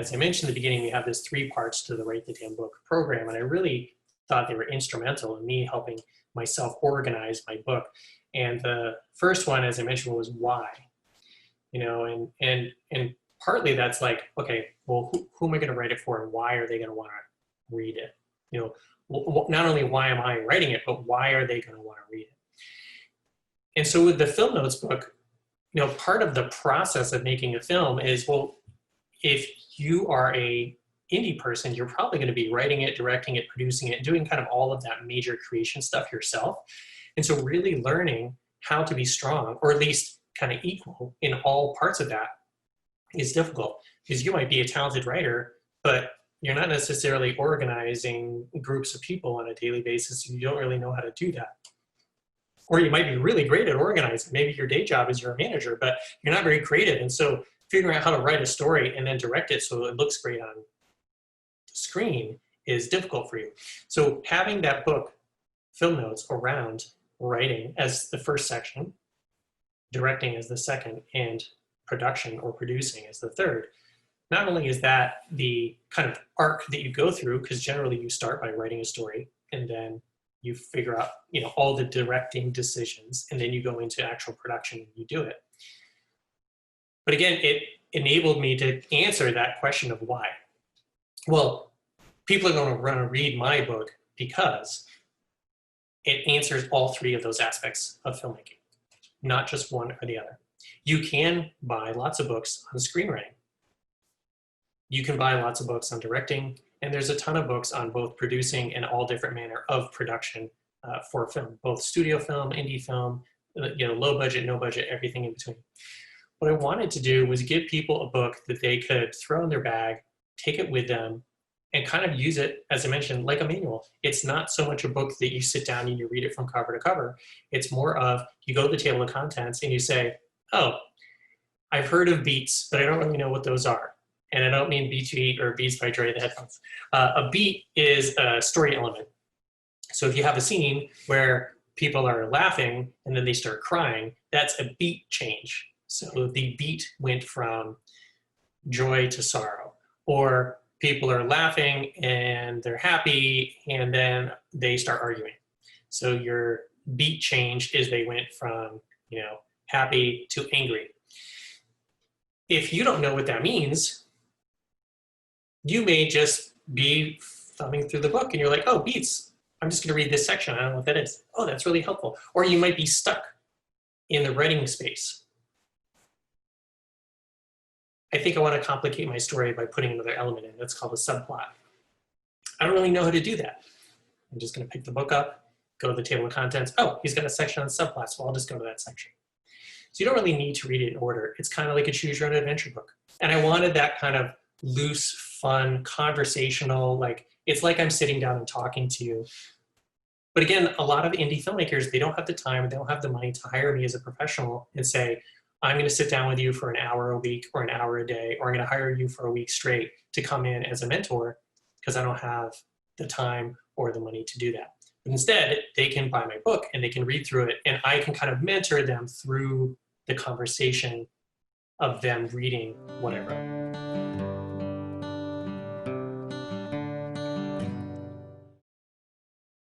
as I mentioned in the beginning, we have this 3 parts to the Write the Damn Book program, and I really thought they were instrumental in me helping myself organize my book. And the first one, as I mentioned, was why. You know, and partly that's like, okay, well, who am I going to write it for, and why are they going to want to read it? You know, not only why am I writing it, but why are they going to want to read it? And so with the film notes book, you know, part of the process of making a film is, well, if you are a indie person, you're probably going to be writing it, directing it, producing it, doing kind of all of that major creation stuff yourself. And so really learning how to be strong, or at least kind of equal in all parts of that, is difficult, because you might be a talented writer, but you're not necessarily organizing groups of people on a daily basis, and you don't really know how to do that. Or you might be really great at organizing. Maybe your day job is you're a manager, but you're not very creative. And so figuring out how to write a story and then direct it so it looks great on the screen is difficult for you. So having that book, film notes, around writing as the first section, directing as the second, and production or producing as the third, not only is that the kind of arc that you go through, because generally you start by writing a story and then you figure out, you know, all the directing decisions, and then you go into actual production and you do it. But again, it enabled me to answer that question of why. Well, people are going to want to read my book because it answers all 3 of those aspects of filmmaking, not just one or the other. You can buy lots of books on screenwriting. You can buy lots of books on directing, and there's a ton of books on both producing and all different manner of production for film, both studio film, indie film, you know, low budget, no budget, everything in between. What I wanted to do was give people a book that they could throw in their bag, take it with them, and kind of use it, as I mentioned, like a manual. It's not so much a book that you sit down and you read it from cover to cover. It's more of, you go to the table of contents and you say, oh, I've heard of beats, but I don't really know what those are. And I don't mean Beat to Eat or Beats by Dre, the headphones. A beat is a story element. So if you have a scene where people are laughing and then they start crying, that's a beat change. So the beat went from joy to sorrow. Or people are laughing and they're happy and then they start arguing. So your beat change is they went from, you know, happy to angry. If you don't know what that means, you may just be thumbing through the book and you're like, oh, beats, I'm just gonna read this section, I don't know what that is. Oh, that's really helpful. Or you might be stuck in the writing space. I think I wanna complicate my story by putting another element in. That's called a subplot. I don't really know how to do that. I'm just gonna pick the book up, go to the table of contents. Oh, he's got a section on subplots, well, I'll just go to that section. So you don't really need to read it in order. It's kind of like a choose your own adventure book. And I wanted that kind of loose, fun, conversational, like, it's like I'm sitting down and talking to you. But again, a lot of indie filmmakers, they don't have the time, they don't have the money to hire me as a professional and say, I'm gonna sit down with you for an hour a week or an hour a day, or I'm gonna hire you for a week straight to come in as a mentor, because I don't have the time or the money to do that. But instead, they can buy my book and they can read through it, and I can kind of mentor them through the conversation of them reading what I wrote.